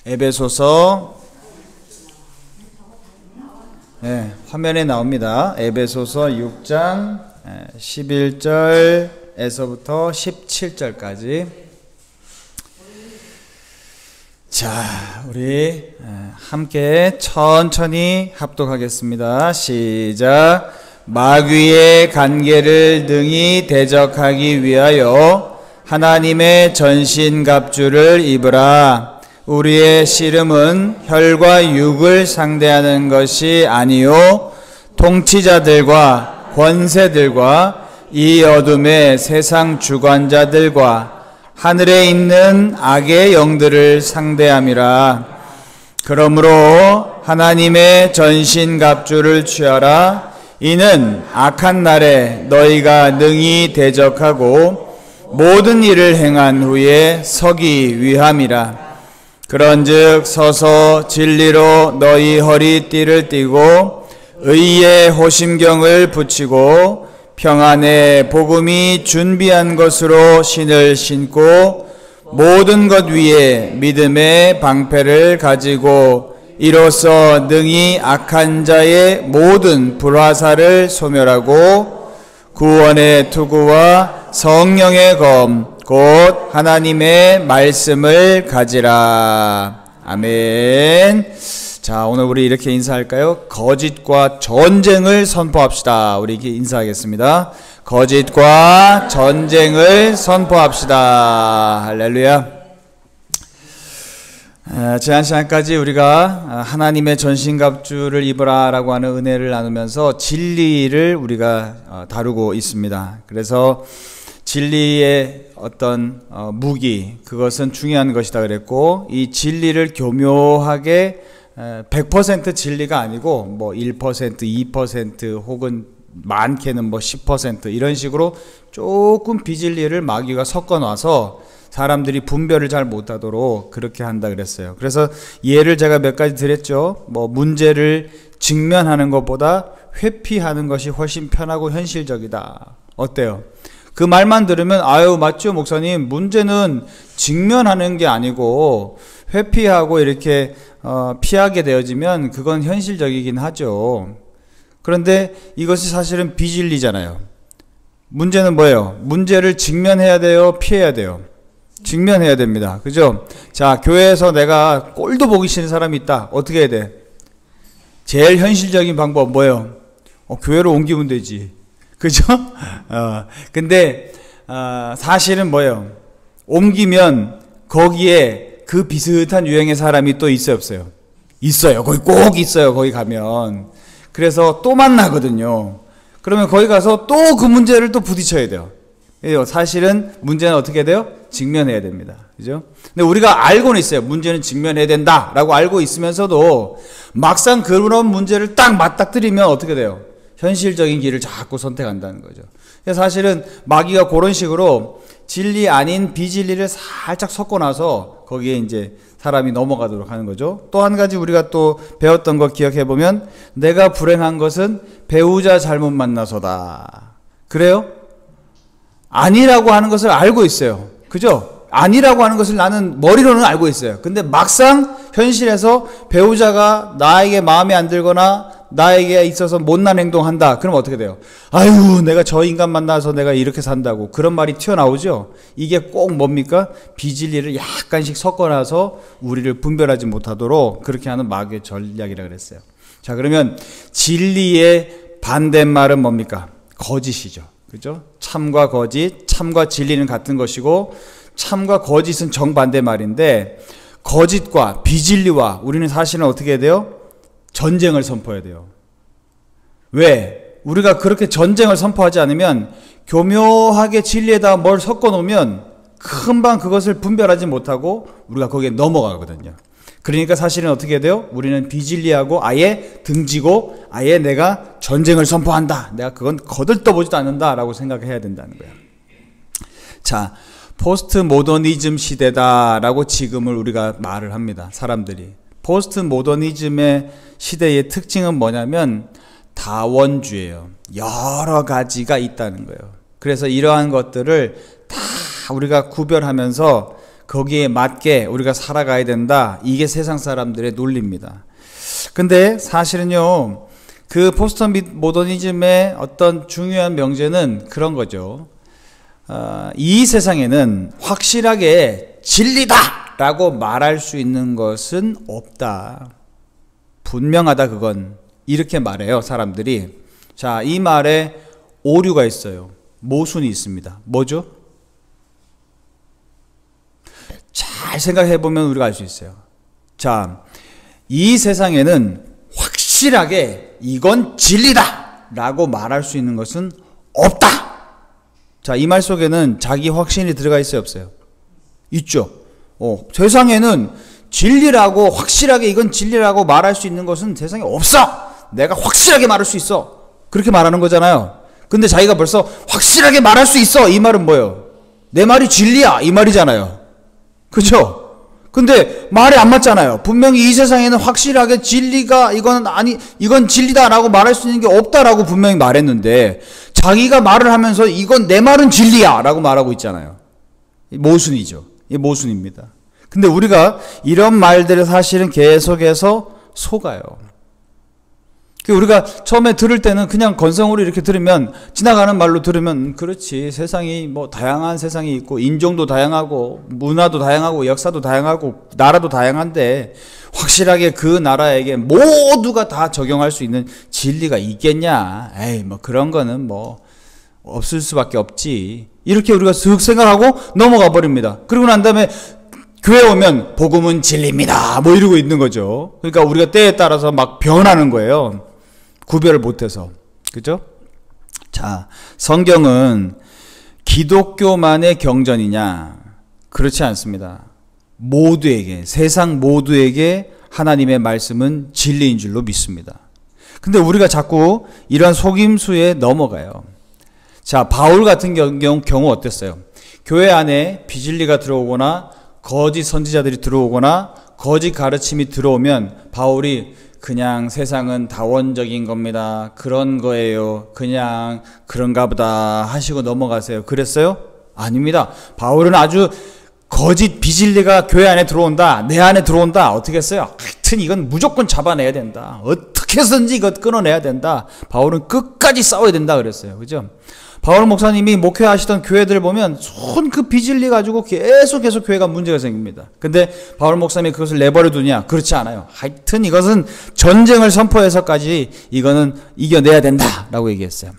에베소서, 화면에 나옵니다. 에베소서 6장 11절에서부터 17절까지. 자, 우리 함께 천천히 합독하겠습니다. 시작. 마귀의 간계를 능히 대적하기 위하여 하나님의 전신갑주를 입으라. 우리의 씨름은 혈과 육을 상대하는 것이 아니요 통치자들과 권세들과 이 어둠의 세상 주관자들과 하늘에 있는 악의 영들을 상대함이라. 그러므로 하나님의 전신갑주를 취하라. 이는 악한 날에 너희가 능히 대적하고 모든 일을 행한 후에 서기 위함이라. 그런즉 서서 진리로 너희 허리띠를 띠고 의의 호심경을 붙이고 평안의 복음이 준비한 것으로 신을 신고 모든 것 위에 믿음의 방패를 가지고 이로써 능히 악한 자의 모든 불화살을 소멸하고 구원의 투구와 성령의 검 곧 하나님의 말씀을 가지라. 아멘. 자, 오늘 우리 이렇게 인사할까요? 거짓과 전쟁을 선포합시다. 우리 이렇게 인사하겠습니다. 거짓과 전쟁을 선포합시다. 할렐루야. 지난 시간까지 우리가 하나님의 전신갑주를 입으라 라고 하는 은혜를 나누면서 진리를 우리가 다루고 있습니다. 그래서 진리의 어떤 무기, 그것은 중요한 것이다 그랬고, 이 진리를 교묘하게 100% 진리가 아니고 뭐 1%, 2% 혹은 많게는 뭐 10% 이런 식으로 조금 비진리를 마귀가 섞어 놔서 사람들이 분별을 잘 못하도록 그렇게 한다 그랬어요. 그래서 예를 제가 몇 가지 드렸죠. 뭐 문제를 직면하는 것보다 회피하는 것이 훨씬 편하고 현실적이다. 어때요? 그 말만 들으면 아유 맞죠 목사님, 문제는 직면하는 게 아니고 회피하고 이렇게 피하게 되어지면 그건 현실적이긴 하죠. 그런데 이것이 사실은 비진리잖아요. 문제는 뭐예요? 문제를 직면해야 돼요? 피해야 돼요? 직면해야 됩니다. 그죠? 자, 교회에서 내가 꼴도 보기 싫은 사람이 있다. 어떻게 해야 돼? 제일 현실적인 방법 뭐예요? 교회로 옮기면 되지. 그죠? 근데 사실은 뭐예요? 옮기면 거기에 그 비슷한 유형의 사람이 또 있어요, 없어요? 있어요. 거기 꼭 있어요. 거기 가면. 그래서 또 만나거든요. 그러면 거기 가서 또 그 문제를 또 부딪혀야 돼요. 사실은 문제는 어떻게 돼요? 직면해야 됩니다. 그죠? 근데 우리가 알고는 있어요. 문제는 직면해야 된다 라고 알고 있으면서도 막상 그런 문제를 딱 맞닥뜨리면 어떻게 돼요? 현실적인 길을 자꾸 선택한다는 거죠. 사실은 마귀가 그런 식으로 진리 아닌 비진리를 살짝 섞어놔서 거기에 이제 사람이 넘어가도록 하는 거죠. 또 한 가지 우리가 또 배웠던 거 기억해보면 내가 불행한 것은 배우자 잘못 만나서다. 그래요? 아니라고 하는 것을 알고 있어요. 그죠? 아니라고 하는 것을 나는 머리로는 알고 있어요. 근데 막상 현실에서 배우자가 나에게 마음에 안 들거나 나에게 있어서 못난 행동한다. 그럼 어떻게 돼요? 아유, 내가 저 인간 만나서 내가 이렇게 산다고. 그런 말이 튀어나오죠? 이게 꼭 뭡니까? 비진리를 약간씩 섞어놔서 우리를 분별하지 못하도록 그렇게 하는 마귀의 전략이라 그랬어요. 자, 그러면 진리의 반대말은 뭡니까? 거짓이죠. 그죠? 참과 거짓, 참과 진리는 같은 것이고 참과 거짓은 정반대 말인데 거짓과 비진리와 우리는 사실은 어떻게 해야 돼요? 전쟁을 선포해야 돼요. 왜? 우리가 그렇게 전쟁을 선포하지 않으면 교묘하게 진리에다 뭘 섞어 놓으면 금방 그것을 분별하지 못하고 우리가 거기에 넘어가거든요. 그러니까 사실은 어떻게 해야 돼요? 우리는 비진리하고 아예 등지고 아예 내가 전쟁을 선포한다. 내가 그건 거들떠보지도 않는다 라고 생각해야 된다는 거야. 자, 포스트 모더니즘 시대다라고 지금을 우리가 말을 합니다. 사람들이. 포스트 모더니즘의 시대의 특징은 뭐냐면 다원주의예요. 여러 가지가 있다는 거예요. 그래서 이러한 것들을 다 우리가 구별하면서 거기에 맞게 우리가 살아가야 된다. 이게 세상 사람들의 논리입니다. 근데 사실은요, 그 포스트 모더니즘의 어떤 중요한 명제는 그런 거죠. 이 세상에는 확실하게 진리다! 라고 말할 수 있는 것은 없다. 분명하다, 그건. 이렇게 말해요, 사람들이. 자, 이 말에 오류가 있어요. 모순이 있습니다. 뭐죠? 잘 생각해 보면 우리가 알 수 있어요. 자, 이 세상에는 확실하게 이건 진리다! 라고 말할 수 있는 것은 없다! 자, 이 말 속에는 자기 확신이 들어가 있어요, 없어요? 있죠. 세상에는 진리라고, 확실하게 이건 진리라고 말할 수 있는 것은 세상에 없어! 내가 확실하게 말할 수 있어! 그렇게 말하는 거잖아요. 근데 자기가 벌써 확실하게 말할 수 있어! 이 말은 뭐예요? 내 말이 진리야! 이 말이잖아요. 그쵸? 근데 말이 안 맞잖아요. 분명히 이 세상에는 확실하게 진리가 이건 진리다라고 말할 수 있는 게 없다라고 분명히 말했는데 자기가 말을 하면서 이건 내 말은 진리야 라고 말하고 있잖아요. 모순이죠. 이 모순입니다. 근데 우리가 이런 말들을 사실은 계속해서 속아요. 우리가 처음에 들을 때는 그냥 건성으로 이렇게 들으면, 지나가는 말로 들으면 그렇지, 세상이 뭐 다양한 세상이 있고 인종도 다양하고 문화도 다양하고 역사도 다양하고 나라도 다양한데 확실하게 그 나라에게 모두가 다 적용할 수 있는 진리가 있겠냐? 에이, 뭐 그런 거는 뭐 없을 수밖에 없지. 이렇게 우리가 슥 생각하고 넘어가 버립니다. 그러고 난 다음에 교회 오면 복음은 진리입니다 뭐 이러고 있는 거죠. 그러니까 우리가 때에 따라서 막 변하는 거예요. 구별을 못해서. 그죠? 자, 성경은 기독교만의 경전이냐? 그렇지 않습니다. 모두에게, 세상 모두에게 하나님의 말씀은 진리인 줄로 믿습니다. 근데 우리가 자꾸 이런 속임수에 넘어가요. 자, 바울 같은 경우 어땠어요? 교회 안에 비진리가 들어오거나 거짓 선지자들이 들어오거나 거짓 가르침이 들어오면 바울이 그냥 세상은 다원적인 겁니다. 그런 거예요. 그냥 그런가 보다 하시고 넘어가세요. 그랬어요? 아닙니다. 바울은 아주 거짓 비진리가 교회 안에 들어온다, 내 안에 들어온다. 어떻게 했어요? 하여튼 이건 무조건 잡아내야 된다. 어떻게 해서든지 이거 끊어내야 된다. 바울은 끝까지 싸워야 된다 그랬어요. 그죠? 바울 목사님이 목회하시던 교회들 보면 손 그 비진리 가지고 계속 교회가 문제가 생깁니다. 근데 바울 목사님이 그것을 내버려 두냐? 그렇지 않아요. 하여튼 이것은 전쟁을 선포해서까지 이거는 이겨내야 된다라고 얘기했어요.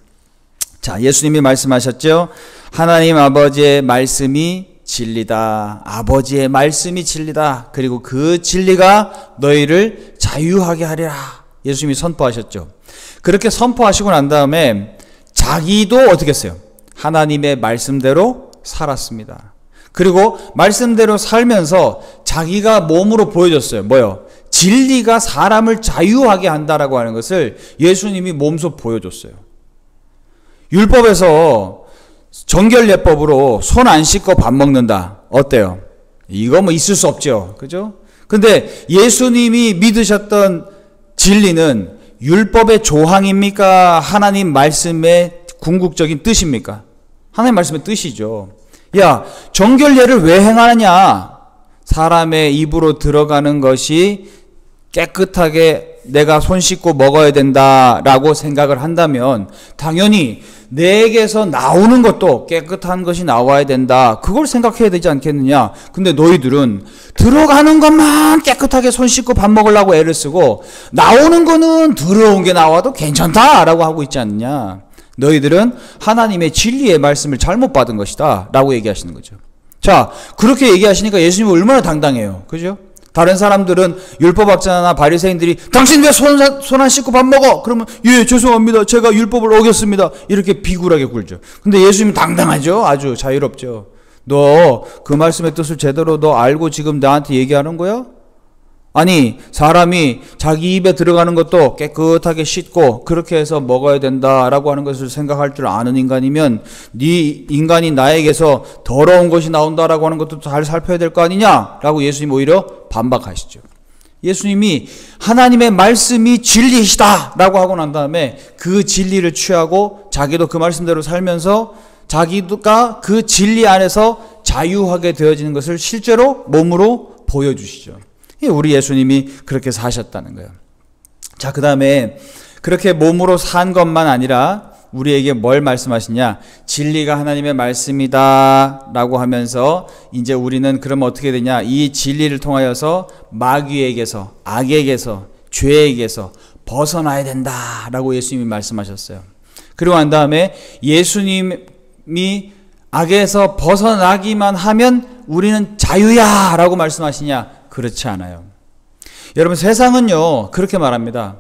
자, 예수님이 말씀하셨죠. 하나님 아버지의 말씀이 진리다. 아버지의 말씀이 진리다. 그리고 그 진리가 너희를 자유하게 하리라. 예수님이 선포하셨죠. 그렇게 선포하시고 난 다음에 자기도 어떻게 했어요? 하나님의 말씀대로 살았습니다. 그리고 말씀대로 살면서 자기가 몸으로 보여줬어요. 뭐요? 진리가 사람을 자유하게 한다라고 하는 것을 예수님이 몸소 보여줬어요. 율법에서 정결예법으로 손 안 씻고 밥 먹는다. 어때요? 이거 뭐 있을 수 없죠. 그죠? 근데 예수님이 믿으셨던 진리는 율법의 조항입니까? 하나님 말씀의 궁극적인 뜻입니까? 하나님 말씀의 뜻이죠. 야, 정결례를 왜 행하느냐? 사람의 입으로 들어가는 것이 깨끗하게 내가 손 씻고 먹어야 된다라고 생각을 한다면 당연히 내게서 나오는 것도 깨끗한 것이 나와야 된다. 그걸 생각해야 되지 않겠느냐. 근데 너희들은 들어가는 것만 깨끗하게 손 씻고 밥 먹으려고 애를 쓰고 나오는 거는 들어온 게 나와도 괜찮다라고 하고 있지 않느냐. 너희들은 하나님의 진리의 말씀을 잘못 받은 것이다 라고 얘기하시는 거죠. 자, 그렇게 얘기하시니까 예수님은 얼마나 당당해요. 그죠? 다른 사람들은 율법학자나 바리새인들이 당신 왜 손 안 씻고 밥 먹어? 그러면 예, 죄송합니다. 제가 율법을 어겼습니다. 이렇게 비굴하게 굴죠. 근데 예수님은 당당하죠. 아주 자유롭죠. 너 그 말씀의 뜻을 제대로 너 알고 지금 나한테 얘기하는 거야? 아니, 사람이 자기 입에 들어가는 것도 깨끗하게 씻고 그렇게 해서 먹어야 된다라고 하는 것을 생각할 줄 아는 인간이면 네 인간이 나에게서 더러운 것이 나온다라고 하는 것도 잘 살펴야 될 거 아니냐라고 예수님 오히려 반박하시죠. 예수님이 하나님의 말씀이 진리이시다라고 하고 난 다음에 그 진리를 취하고 자기도 그 말씀대로 살면서 자기가 그 진리 안에서 자유하게 되어지는 것을 실제로 몸으로 보여주시죠. 우리 예수님이 그렇게 사셨다는 거예요. 자, 그 다음에 그렇게 몸으로 산 것만 아니라 우리에게 뭘 말씀하시냐? 진리가 하나님의 말씀이다 라고 하면서 이제 우리는 그러면 어떻게 되냐? 이 진리를 통하여서 마귀에게서, 악에게서, 죄에게서 벗어나야 된다 라고 예수님이 말씀하셨어요. 그리고 난 다음에 예수님이 악에서 벗어나기만 하면 우리는 자유야 라고 말씀하시냐? 그렇지 않아요. 여러분, 세상은요 그렇게 말합니다.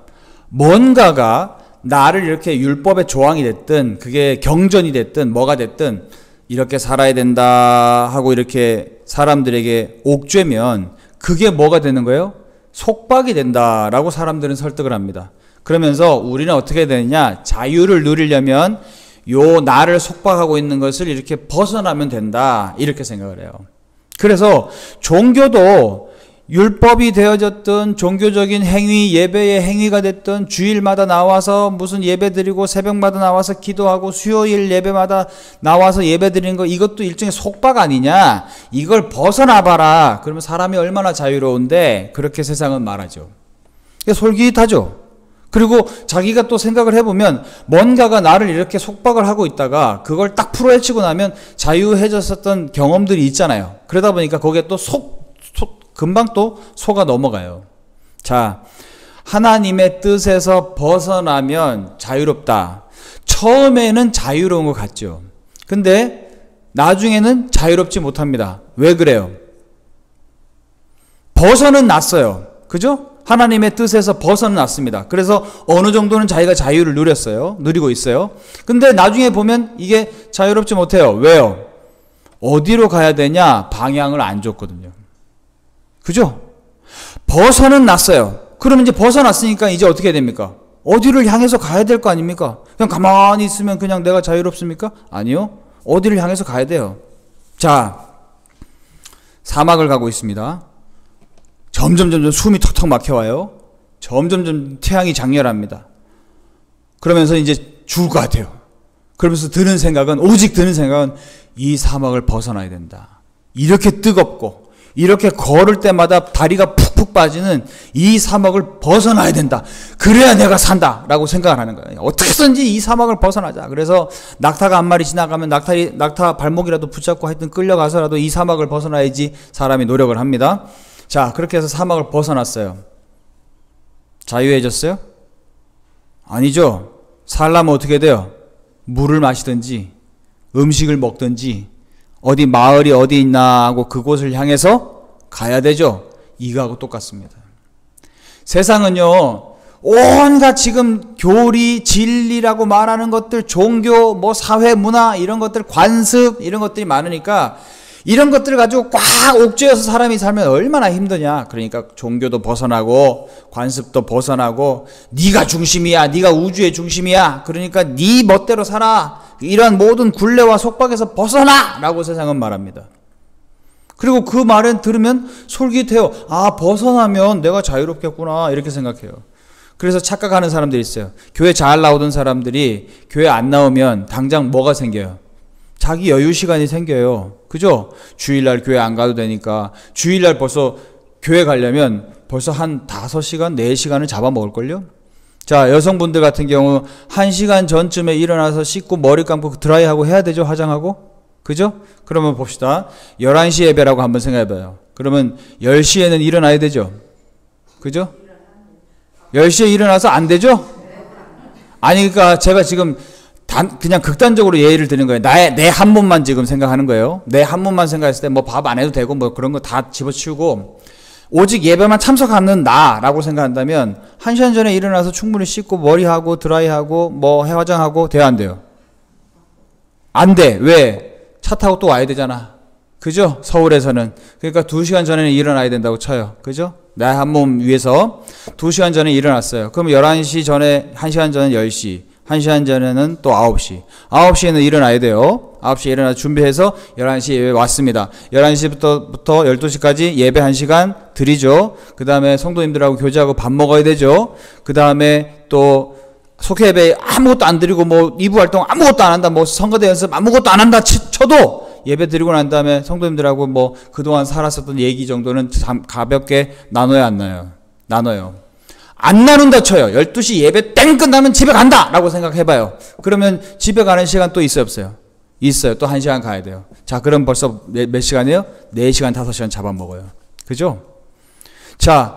뭔가가 나를 이렇게 율법의 조항이 됐든 그게 경전이 됐든 뭐가 됐든 이렇게 살아야 된다 하고 이렇게 사람들에게 옥죄면 그게 뭐가 되는 거예요? 속박이 된다라고 사람들은 설득을 합니다. 그러면서 우리는 어떻게 되느냐? 자유를 누리려면 요 나를 속박하고 있는 것을 이렇게 벗어나면 된다 이렇게 생각을 해요. 그래서 종교도 율법이 되어졌던 종교적인 행위, 예배의 행위가 됐던 주일마다 나와서 무슨 예배 드리고 새벽마다 나와서 기도하고 수요일 예배마다 나와서 예배 드리는 거 이것도 일종의 속박 아니냐? 이걸 벗어나봐라. 그러면 사람이 얼마나 자유로운데 그렇게 세상은 말하죠. 솔깃하죠. 그리고 자기가 또 생각을 해보면 뭔가가 나를 이렇게 속박을 하고 있다가 그걸 딱 풀어헤치고 나면 자유해졌었던 경험들이 있잖아요. 그러다 보니까 거기에 또 금방 또 속아 넘어가요. 자, 하나님의 뜻에서 벗어나면 자유롭다. 처음에는 자유로운 것 같죠. 근데 나중에는 자유롭지 못합니다. 왜 그래요? 벗어는 났어요. 그죠? 하나님의 뜻에서 벗어는 났습니다. 그래서 어느 정도는 자기가 자유를 누리고 있어요. 근데 나중에 보면 이게 자유롭지 못해요. 왜요? 어디로 가야 되냐? 방향을 안 줬거든요. 그죠? 벗어는 났어요. 그럼 이제 벗어났으니까 이제 어떻게 됩니까? 어디를 향해서 가야 될 거 아닙니까? 그냥 가만히 있으면 그냥 내가 자유롭습니까? 아니요. 어디를 향해서 가야 돼요. 자, 사막을 가고 있습니다. 점점 숨이 턱턱 막혀와요. 점점 태양이 장렬합니다. 그러면서 이제 죽을 것 같아요. 그러면서 오직 드는 생각은 이 사막을 벗어나야 된다. 이렇게 뜨겁고 이렇게 걸을 때마다 다리가 푹푹 빠지는 이 사막을 벗어나야 된다. 그래야 내가 산다 라고 생각을 하는 거예요. 어떻게든지 이 사막을 벗어나자. 그래서 낙타가 한 마리 지나가면 낙타 발목이라도 붙잡고 하여튼 끌려가서라도 이 사막을 벗어나야지 사람이 노력을 합니다. 자, 그렇게 해서 사막을 벗어났어요. 자유해졌어요? 아니죠. 살려면 어떻게 돼요? 물을 마시든지 음식을 먹든지 어디 마을이 어디 있나 하고 그곳을 향해서 가야 되죠. 이거하고 똑같습니다. 세상은요 온갖 지금 교리, 진리라고 말하는 것들, 종교, 뭐 사회, 문화 이런 것들, 관습 이런 것들이 많으니까 이런 것들을 가지고 꽉 옥죄어서 사람이 살면 얼마나 힘드냐. 그러니까 종교도 벗어나고 관습도 벗어나고 네가 중심이야, 네가 우주의 중심이야, 그러니까 네 멋대로 살아, 이러한 모든 굴레와 속박에서 벗어나 라고 세상은 말합니다. 그리고 그 말은 들으면 솔깃해요. 아, 벗어나면 내가 자유롭겠구나 이렇게 생각해요. 그래서 착각하는 사람들이 있어요. 교회 잘 나오던 사람들이 교회 안 나오면 당장 뭐가 생겨요? 자기 여유 시간이 생겨요. 그죠? 주일날 교회 안 가도 되니까 주일날 벌써 교회 가려면 벌써 한 5시간, 4시간을 잡아먹을걸요? 자, 여성분들 같은 경우 1시간 전쯤에 일어나서 씻고 머리 감고 드라이하고 해야 되죠? 화장하고? 그죠? 그러면 봅시다. 11시 예배라고 한번 생각해봐요. 그러면 10시에는 일어나야 되죠? 그죠? 10시에 일어나서 안 되죠? 아니, 그러니까 제가 지금 그냥 극단적으로 예의를 드는 거예요. 내 한 몸만 지금 생각하는 거예요. 내 한 몸만 생각했을 때 뭐 밥 안 해도 되고 뭐 그런 거 다 집어치우고 오직 예배만 참석하는 나라고 생각한다면 1시간 전에 일어나서 충분히 씻고 머리하고 드라이하고 뭐 해화장하고 돼야 안 돼요? 안 돼. 왜? 차 타고 또 와야 되잖아. 그죠? 서울에서는. 그러니까 2시간 전에는 일어나야 된다고 쳐요. 그죠? 내 한 몸 위해서 2시간 전에 일어났어요. 그럼 11시 전에 1시간 전에 10시, 1시간 전에는 또 9시. 9시에는 일어나야 돼요. 9시에 일어나서 준비해서 11시에 예배 왔습니다. 11시부터 12시까지 예배 1시간 드리죠. 그 다음에 성도님들하고 교제하고 밥 먹어야 되죠. 그 다음에 또 속회 예배 아무것도 안 드리고 뭐 2부 활동 아무것도 안 한다, 뭐 선거대 연습 아무것도 안 한다 쳐도 예배 드리고 난 다음에 성도님들하고 뭐 그동안 살았었던 얘기 정도는 가볍게 나눠야 안 나요? 나눠요. 안 나눈다 쳐요. 12시 예배 땡 끝나면 집에 간다 라고 생각해봐요. 그러면 집에 가는 시간 또 있어요, 없어요? 있어요. 또 1시간 가야 돼요. 자, 그럼 벌써 몇 시간이에요? 4시간 5시간 잡아먹어요. 그죠? 자,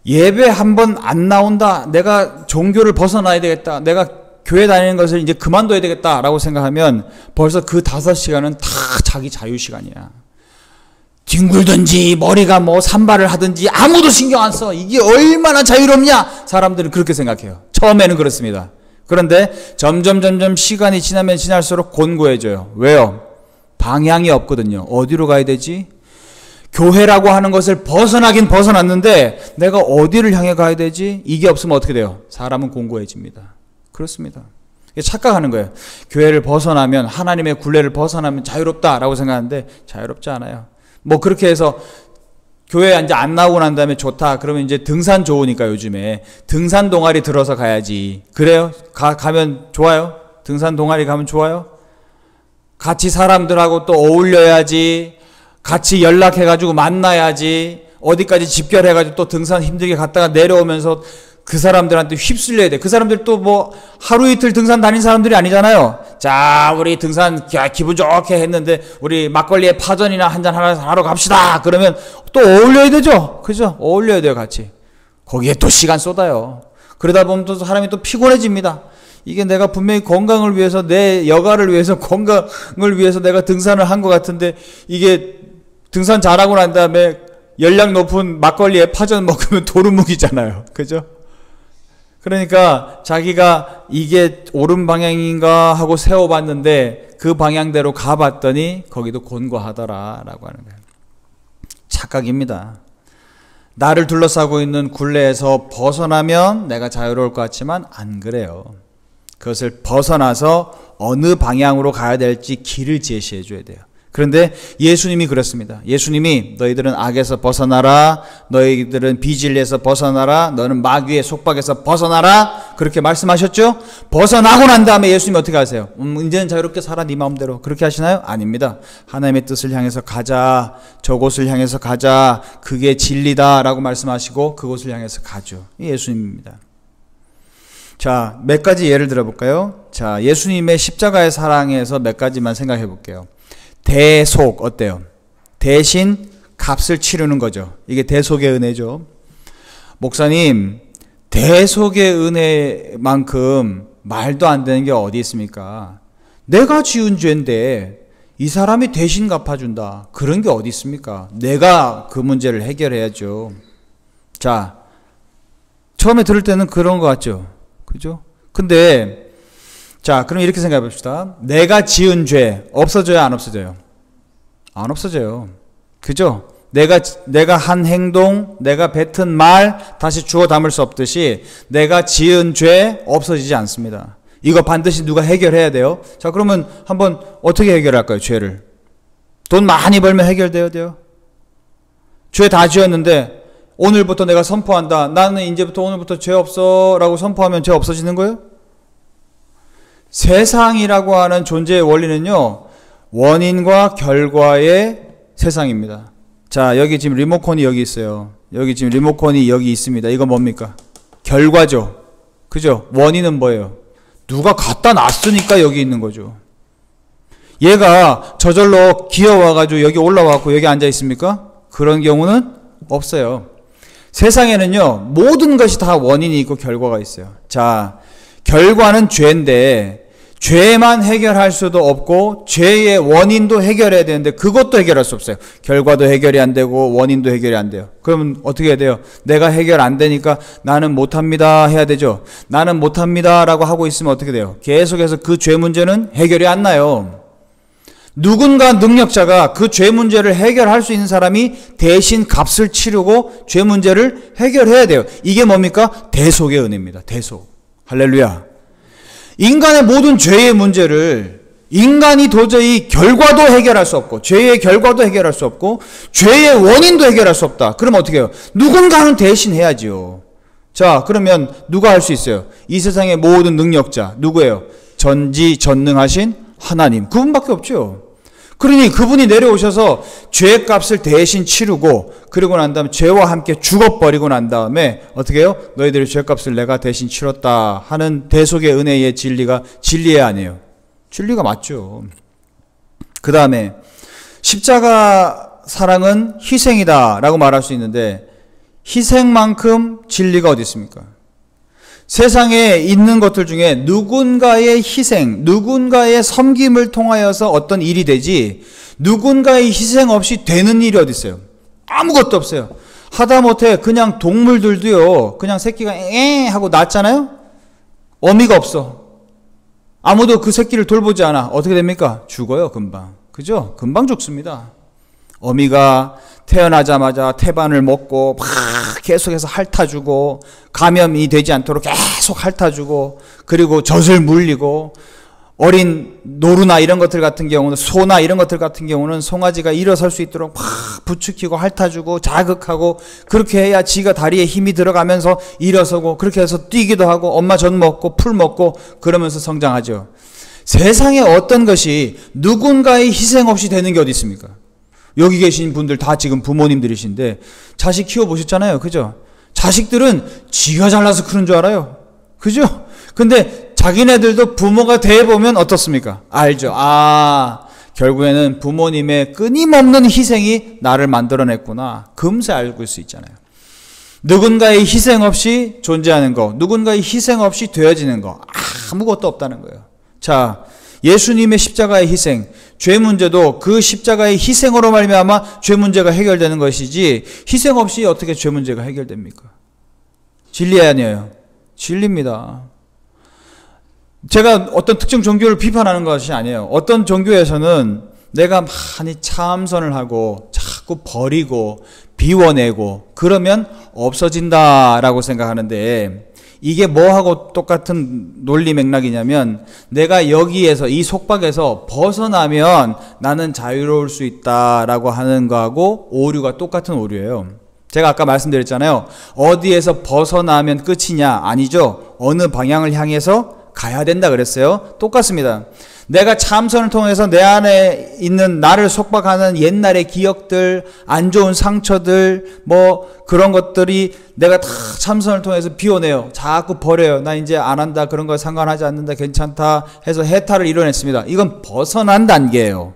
예배 한 번 안 나온다, 내가 종교를 벗어나야 되겠다, 내가 교회 다니는 것을 이제 그만둬야 되겠다 라고 생각하면 벌써 그 5시간은 다 자기 자유시간이야. 뒹굴든지 머리가 뭐 산발을 하든지 아무도 신경 안 써. 이게 얼마나 자유롭냐. 사람들은 그렇게 생각해요. 처음에는 그렇습니다. 그런데 점점 시간이 지나면 지날수록 곤고해져요. 왜요? 방향이 없거든요. 어디로 가야 되지? 교회라고 하는 것을 벗어나긴 벗어났는데 내가 어디를 향해 가야 되지? 이게 없으면 어떻게 돼요? 사람은 공고해집니다. 그렇습니다. 착각하는 거예요. 교회를 벗어나면, 하나님의 굴레를 벗어나면 자유롭다라고 생각하는데 자유롭지 않아요. 뭐 그렇게 해서 교회에 이제 안 나오고 난 다음에 좋다 그러면 이제 등산 좋으니까 요즘에 등산 동아리 들어서 가야지. 그래요? 가면 좋아요? 등산 동아리 가면 좋아요? 같이 사람들하고 또 어울려야지. 같이 연락해가지고 만나야지. 어디까지 집결해가지고 또 등산 힘들게 갔다가 내려오면서 그 사람들한테 휩쓸려야 돼. 그 사람들 또 뭐 하루 이틀 등산 다닌 사람들이 아니잖아요. 자, 우리 등산 기분 좋게 했는데 우리 막걸리에 파전이나 한잔 하러 갑시다. 그러면 또 어울려야 되죠. 그죠? 어울려야 돼요, 같이. 거기에 또 시간 쏟아요. 그러다 보면 또 사람이 또 피곤해집니다. 이게 내가 분명히 건강을 위해서, 내 여가를 위해서, 건강을 위해서 내가 등산을 한 것 같은데 이게 등산 잘하고 난 다음에 열량 높은 막걸리에 파전 먹으면 도루묵이잖아요. 그죠? 그러니까 자기가 이게 옳은 방향인가 하고 세워봤는데 그 방향대로 가봤더니 거기도 곤고하더라라고 하는 거예요. 착각입니다. 나를 둘러싸고 있는 굴레에서 벗어나면 내가 자유로울 것 같지만 안 그래요. 그것을 벗어나서 어느 방향으로 가야 될지 길을 제시해 줘야 돼요. 그런데 예수님이 그렇습니다. 예수님이 너희들은 악에서 벗어나라, 너희들은 비진리에서 벗어나라, 너는 마귀의 속박에서 벗어나라, 그렇게 말씀하셨죠? 벗어나고 난 다음에 예수님이 어떻게 하세요? 이제는 자유롭게 살아 네 마음대로, 그렇게 하시나요? 아닙니다. 하나님의 뜻을 향해서 가자, 저곳을 향해서 가자, 그게 진리다 라고 말씀하시고 그곳을 향해서 가죠. 예수님입니다. 자, 몇 가지 예를 들어볼까요? 자, 예수님의 십자가의 사랑에서 몇 가지만 생각해 볼게요. 대속 어때요? 대신 값을 치르는 거죠. 이게 대속의 은혜죠. 목사님, 대속의 은혜만큼 말도 안 되는 게 어디 있습니까? 내가 지은 죄인데 이 사람이 대신 갚아준다. 그런 게 어디 있습니까? 내가 그 문제를 해결해야죠. 자, 처음에 들을 때는 그런 것 같죠. 그죠? 근데 자, 그럼 이렇게 생각해 봅시다. 내가 지은 죄 없어져요, 안 없어져요? 안 없어져요. 그죠? 내가 한 행동, 내가 뱉은 말 다시 주워 담을 수 없듯이 내가 지은 죄 없어지지 않습니다. 이거 반드시 누가 해결해야 돼요. 자, 그러면 한번 어떻게 해결할까요, 죄를? 돈 많이 벌면 해결돼요? 죄 다 지었는데 오늘부터 내가 선포한다. 나는 이제부터 오늘부터 죄 없어 라고 선포하면 죄 없어지는 거예요? 세상이라고 하는 존재의 원리는요, 원인과 결과의 세상입니다. 자, 여기 지금 리모컨이 여기 있어요. 여기 지금 리모컨이 여기 있습니다. 이거 뭡니까? 결과죠. 그죠? 원인은 뭐예요? 누가 갖다 놨으니까 여기 있는 거죠. 얘가 저절로 기어와가지고 여기 올라와갖고 여기 앉아 있습니까? 그런 경우는 없어요. 세상에는요, 모든 것이 다 원인이 있고 결과가 있어요. 자, 결과는 죄인데 죄만 해결할 수도 없고 죄의 원인도 해결해야 되는데 그것도 해결할 수 없어요. 결과도 해결이 안 되고 원인도 해결이 안 돼요. 그러면 어떻게 해야 돼요? 내가 해결 안 되니까 나는 못합니다 해야 되죠. 나는 못합니다 라고 하고 있으면 어떻게 돼요? 계속해서 그 죄 문제는 해결이 안 나요. 누군가 능력자가 그 죄 문제를 해결할 수 있는 사람이 대신 값을 치르고 죄 문제를 해결해야 돼요. 이게 뭡니까? 대속의 은혜입니다. 대속. 할렐루야. 인간의 모든 죄의 문제를 인간이 도저히 결과도 해결할 수 없고 죄의 결과도 해결할 수 없고 죄의 원인도 해결할 수 없다. 그럼 어떻게 해요? 누군가는 대신 해야지요. 자, 그러면 누가 할 수 있어요? 이 세상의 모든 능력자 누구예요? 전지전능하신 하나님. 그분밖에 없죠. 그러니 그분이 내려오셔서 죄값을 대신 치르고 그리고 난 다음에 죄와 함께 죽어버리고 난 다음에 어떻게 해요? 너희들의 죄값을 내가 대신 치렀다 하는 대속의 은혜의 진리가 진리의 아니에요. 진리가 맞죠. 그 다음에 십자가 사랑은 희생이다 라고 말할 수 있는데 희생만큼 진리가 어디 있습니까? 세상에 있는 것들 중에 누군가의 희생, 누군가의 섬김을 통하여서 어떤 일이 되지 누군가의 희생 없이 되는 일이 어디 있어요? 아무것도 없어요. 하다못해 그냥 동물들도요. 그냥 새끼가 에 하고 낳잖아요. 어미가 없어. 아무도 그 새끼를 돌보지 않아. 어떻게 됩니까? 죽어요, 금방. 그죠? 금방 죽습니다. 어미가 태어나자마자 태반을 먹고 막 계속해서 핥아주고 감염이 되지 않도록 계속 핥아주고 그리고 젖을 물리고 어린 노루나 이런 것들 같은 경우는 소나 이런 것들 같은 경우는 송아지가 일어설 수 있도록 막 부추기고 핥아주고 자극하고 그렇게 해야 지가 다리에 힘이 들어가면서 일어서고 그렇게 해서 뛰기도 하고 엄마 젖 먹고 풀 먹고 그러면서 성장하죠. 세상에 어떤 것이 누군가의 희생 없이 되는 게 어디 있습니까? 여기 계신 분들 다 지금 부모님들이신데 자식 키워보셨잖아요. 그죠? 자식들은 지가 잘나서 그런 줄 알아요. 그죠? 근데 자기네들도 부모가 돼보면 어떻습니까? 알죠. 아, 결국에는 부모님의 끊임없는 희생이 나를 만들어냈구나. 금세 알고 수 있잖아요. 누군가의 희생 없이 존재하는 거, 누군가의 희생 없이 되어지는 거 아무것도 없다는 거예요. 자, 예수님의 십자가의 희생, 죄 문제도 그 십자가의 희생으로 말미암아 죄 문제가 해결되는 것이지 희생 없이 어떻게 죄 문제가 해결됩니까? 진리 아니에요. 진리입니다. 제가 어떤 특정 종교를 비판하는 것이 아니에요. 어떤 종교에서는 내가 많이 참선을 하고 자꾸 버리고 비워내고 그러면 없어진다라고 생각하는데 이게 뭐하고 똑같은 논리 맥락이냐면 내가 여기에서 이 속박에서 벗어나면 나는 자유로울 수 있다라고 하는 거하고 오류가 똑같은 오류예요. 제가 아까 말씀드렸잖아요. 어디에서 벗어나면 끝이냐? 아니죠. 어느 방향을 향해서 가야 된다 그랬어요. 똑같습니다. 내가 참선을 통해서 내 안에 있는 나를 속박하는 옛날의 기억들, 안 좋은 상처들, 뭐 그런 것들이 내가 다 참선을 통해서 비워내요. 자꾸 버려요. 나 이제 안 한다. 그런 거 상관하지 않는다. 괜찮다. 해서 해탈을 이뤄냈습니다. 이건 벗어난 단계예요.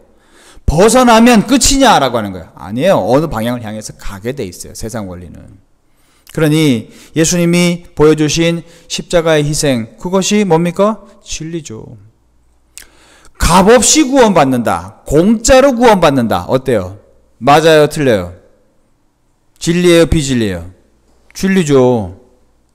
벗어나면 끝이냐라고 하는 거예요. 아니에요. 어느 방향을 향해서 가게 돼 있어요. 세상 원리는. 그러니 예수님이 보여주신 십자가의 희생, 그것이 뭡니까? 진리죠. 값없이 구원받는다. 공짜로 구원받는다. 어때요? 맞아요? 틀려요? 진리예요? 비진리예요? 진리죠.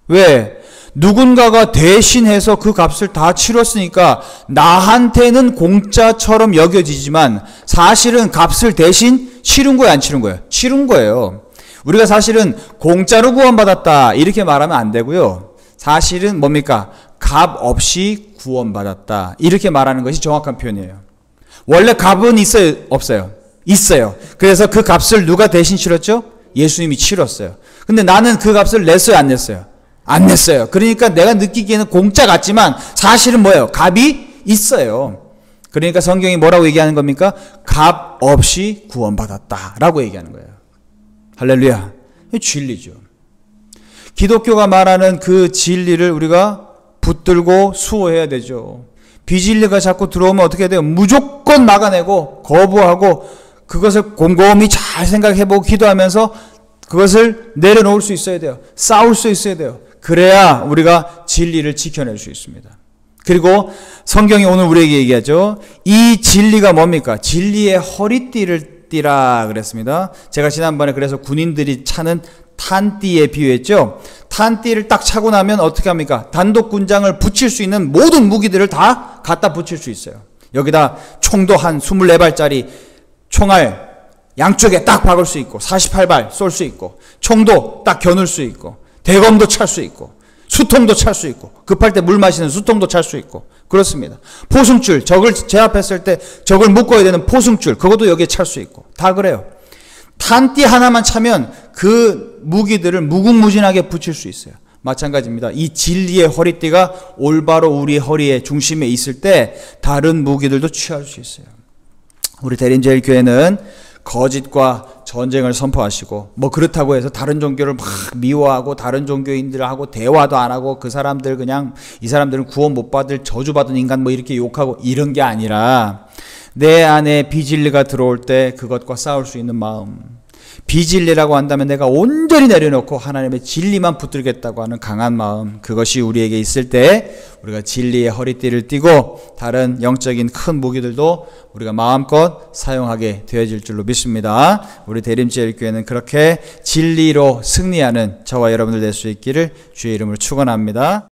왜? 누군가가 대신해서 그 값을 다 치렀으니까 나한테는 공짜처럼 여겨지지만 사실은 값을 대신 치른 거예요? 안 치른 거예요? 치른 거예요. 우리가 사실은 공짜로 구원받았다 이렇게 말하면 안 되고요. 사실은 뭡니까? 값 없이 구원받았다 이렇게 말하는 것이 정확한 표현이에요. 원래 값은 있어요? 없어요? 있어요. 그래서 그 값을 누가 대신 치렀죠? 예수님이 치렀어요. 근데 나는 그 값을 냈어요? 안 냈어요? 안 냈어요. 그러니까 내가 느끼기에는 공짜 같지만 사실은 뭐예요? 값이 있어요. 그러니까 성경이 뭐라고 얘기하는 겁니까? 값 없이 구원받았다 라고 얘기하는 거예요. 할렐루야. 진리죠. 기독교가 말하는 그 진리를 우리가 붙들고 수호해야 되죠. 비진리가 자꾸 들어오면 어떻게 돼요? 무조건 막아내고 거부하고 그것을 곰곰이 잘 생각해보고 기도하면서 그것을 내려놓을 수 있어야 돼요. 싸울 수 있어야 돼요. 그래야 우리가 진리를 지켜낼 수 있습니다. 그리고 성경이 오늘 우리에게 얘기하죠. 이 진리가 뭡니까? 진리의 허리띠를 띠라 그랬습니다. 제가 지난번에 그래서 군인들이 차는 탄띠에 비유했죠. 탄띠를 딱 차고 나면 어떻게 합니까? 단독 군장을 붙일 수 있는 모든 무기들을 다 갖다 붙일 수 있어요. 여기다 총도 한 24발짜리 총알 양쪽에 딱 박을 수 있고 48발 쏠 수 있고 총도 딱 겨눌 수 있고 대검도 찰 수 있고 수통도 찰 수 있고 급할 때 물 마시는 수통도 찰 수 있고 그렇습니다. 포승줄, 적을 제압했을 때 적을 묶어야 되는 포승줄 그것도 여기에 찰 수 있고 다 그래요. 탄띠 하나만 차면 그 무기들을 무궁무진하게 붙일 수 있어요. 마찬가지입니다. 이 진리의 허리띠가 올바로 우리 허리의 중심에 있을 때 다른 무기들도 취할 수 있어요. 우리 대림제일교회는 거짓과 전쟁을 선포하시고 뭐 그렇다고 해서 다른 종교를 막 미워하고 다른 종교인들하고 대화도 안 하고 그 사람들 그냥 이 사람들은 구원 못 받을 저주받은 인간 뭐 이렇게 욕하고 이런 게 아니라 내 안에 비진리가 들어올 때 그것과 싸울 수 있는 마음, 비진리라고 한다면 내가 온전히 내려놓고 하나님의 진리만 붙들겠다고 하는 강한 마음, 그것이 우리에게 있을 때 우리가 진리의 허리띠를 띠고 다른 영적인 큰 무기들도 우리가 마음껏 사용하게 되어질 줄로 믿습니다. 우리 대림제일교회는 그렇게 진리로 승리하는 저와 여러분들 될 수 있기를 주의 이름으로 축원합니다.